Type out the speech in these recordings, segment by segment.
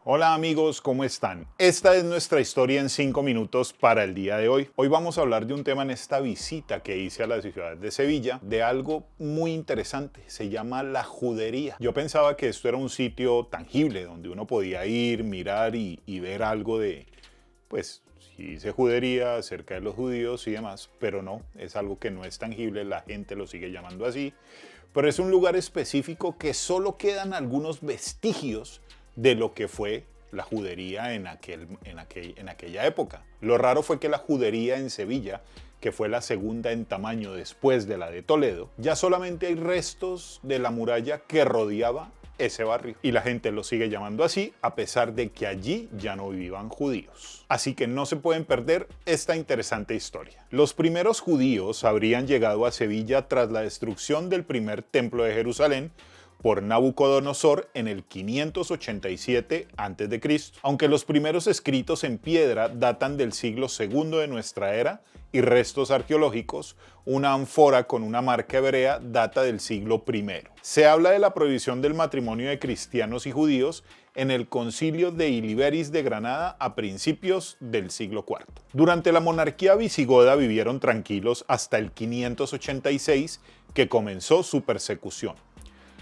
Hola amigos, ¿cómo están? Esta es nuestra historia en 5 minutos para el día de hoy. Hoy vamos a hablar de un tema en esta visita que hice a la ciudad de Sevilla, de algo muy interesante, se llama la judería. Yo pensaba que esto era un sitio tangible donde uno podía ir, mirar y ver algo de, pues, si dice judería, acerca de los judíos y demás, pero no, es algo que no es tangible, la gente lo sigue llamando así, pero es un lugar específico que solo quedan algunos vestigios de lo que fue la judería en aquella época. Lo raro fue que la judería en Sevilla, que fue la segunda en tamaño después de la de Toledo, ya solamente hay restos de la muralla que rodeaba ese barrio. Y la gente lo sigue llamando así, a pesar de que allí ya no vivían judíos. Así que no se pueden perder esta interesante historia. Los primeros judíos habrían llegado a Sevilla tras la destrucción del primer templo de Jerusalén por Nabucodonosor en el 587 a.C., aunque los primeros escritos en piedra datan del siglo II de nuestra era y restos arqueológicos, una ánfora con una marca hebrea data del siglo I. Se habla de la prohibición del matrimonio de cristianos y judíos en el concilio de Iliberis de Granada a principios del siglo IV. Durante la monarquía visigoda vivieron tranquilos hasta el 586, que comenzó su persecución.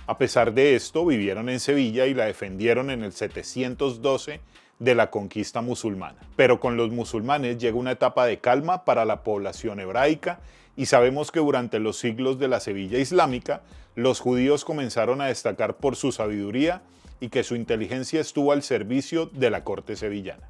A pesar de esto, vivieron en Sevilla y la defendieron en el 712 de la conquista musulmana. Pero con los musulmanes llega una etapa de calma para la población hebraica y sabemos que durante los siglos de la Sevilla islámica, los judíos comenzaron a destacar por su sabiduría y que su inteligencia estuvo al servicio de la corte sevillana.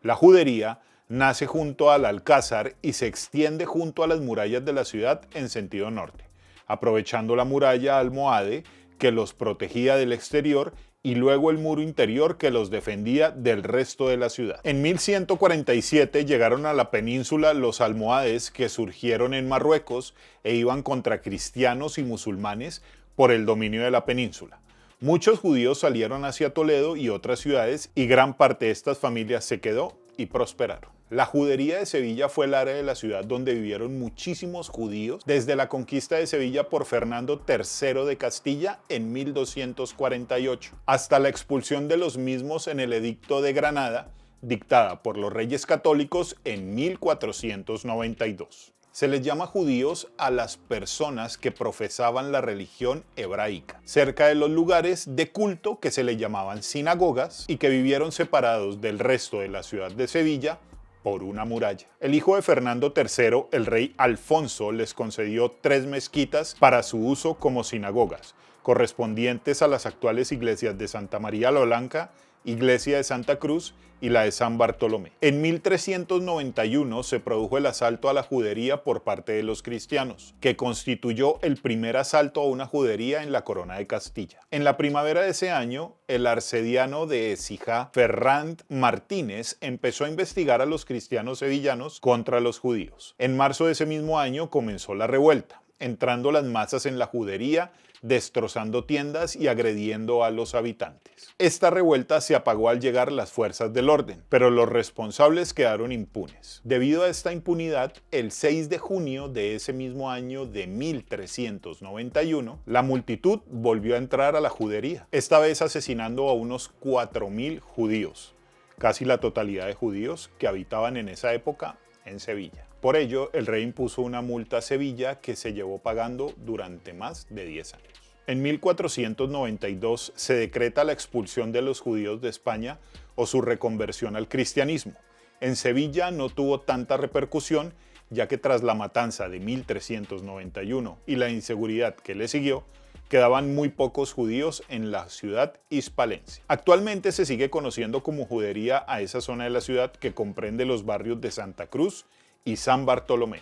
La judería nace junto al Alcázar y se extiende junto a las murallas de la ciudad en sentido norte, aprovechando la muralla almohade que los protegía del exterior y luego el muro interior que los defendía del resto de la ciudad. En 1147 llegaron a la península los almohades que surgieron en Marruecos e iban contra cristianos y musulmanes por el dominio de la península. Muchos judíos salieron hacia Toledo y otras ciudades y gran parte de estas familias se quedó y prosperaron. La judería de Sevilla fue el área de la ciudad donde vivieron muchísimos judíos desde la conquista de Sevilla por Fernando III de Castilla en 1248, hasta la expulsión de los mismos en el Edicto de Granada, dictada por los Reyes Católicos en 1492. Se les llama judíos a las personas que profesaban la religión hebraica, cerca de los lugares de culto que se le llamaban sinagogas y que vivieron separados del resto de la ciudad de Sevilla por una muralla. El hijo de Fernando III, el rey Alfonso, les concedió 3 mezquitas para su uso como sinagogas, correspondientes a las actuales iglesias de Santa María la Blanca, Iglesia de Santa Cruz y la de San Bartolomé. En 1391 se produjo el asalto a la judería por parte de los cristianos, que constituyó el primer asalto a una judería en la corona de Castilla. En la primavera de ese año, el arcediano de Écija, Ferrand Martínez, empezó a investigar a los cristianos sevillanos contra los judíos. En marzo de ese mismo año comenzó la revuelta, entrando las masas en la judería, destrozando tiendas y agrediendo a los habitantes. Esta revuelta se apagó al llegar las fuerzas del orden, pero los responsables quedaron impunes. Debido a esta impunidad, el 6 de junio de ese mismo año de 1391, la multitud volvió a entrar a la judería, esta vez asesinando a unos 4.000 judíos, casi la totalidad de judíos que habitaban en esa época en Sevilla. Por ello, el rey impuso una multa a Sevilla que se llevó pagando durante más de 10 años. En 1492 se decreta la expulsión de los judíos de España o su reconversión al cristianismo. En Sevilla no tuvo tanta repercusión, ya que tras la matanza de 1391 y la inseguridad que le siguió, quedaban muy pocos judíos en la ciudad hispalense. Actualmente se sigue conociendo como judería a esa zona de la ciudad que comprende los barrios de Santa Cruz y San Bartolomé.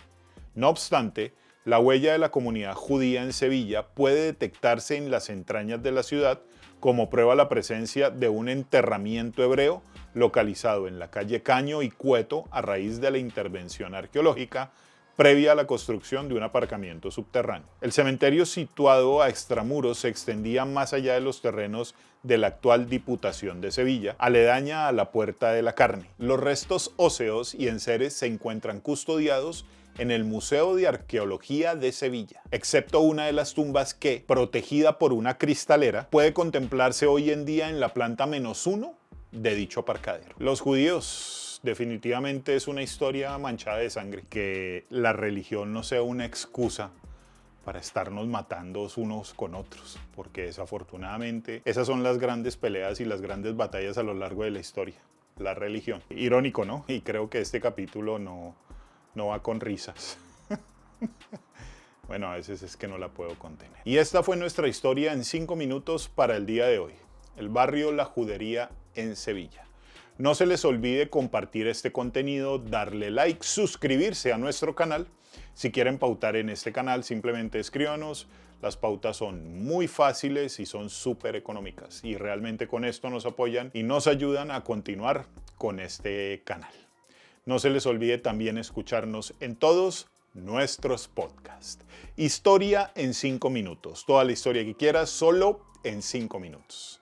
No obstante, la huella de la comunidad judía en Sevilla puede detectarse en las entrañas de la ciudad, como prueba la presencia de un enterramiento hebreo localizado en la calle Caño y Cueto a raíz de la intervención arqueológica previa a la construcción de un aparcamiento subterráneo. El cementerio situado a extramuros se extendía más allá de los terrenos de la actual Diputación de Sevilla, aledaña a la Puerta de la Carne. Los restos óseos y enseres se encuentran custodiados en el Museo de Arqueología de Sevilla, excepto una de las tumbas que, protegida por una cristalera, puede contemplarse hoy en día en la planta -1 de dicho aparcadero. Los judíos definitivamente es una historia manchada de sangre. Que la religión no sea una excusa para estarnos matando unos con otros, porque desafortunadamente esas son las grandes peleas y las grandes batallas a lo largo de la historia, la religión. Irónico, ¿no? Y creo que este capítulo no va con risas. Bueno, a veces es que no la puedo contener. Y esta fue nuestra historia en 5 minutos para el día de hoy. El barrio La Judería en Sevilla. No se les olvide compartir este contenido, darle like, suscribirse a nuestro canal. Si quieren pautar en este canal, simplemente escríbanos. Las pautas son muy fáciles y son súper económicas. Y realmente con esto nos apoyan y nos ayudan a continuar con este canal. No se les olvide también escucharnos en todos nuestros podcasts. Historia en 5 minutos. Toda la historia que quieras, solo en 5 minutos.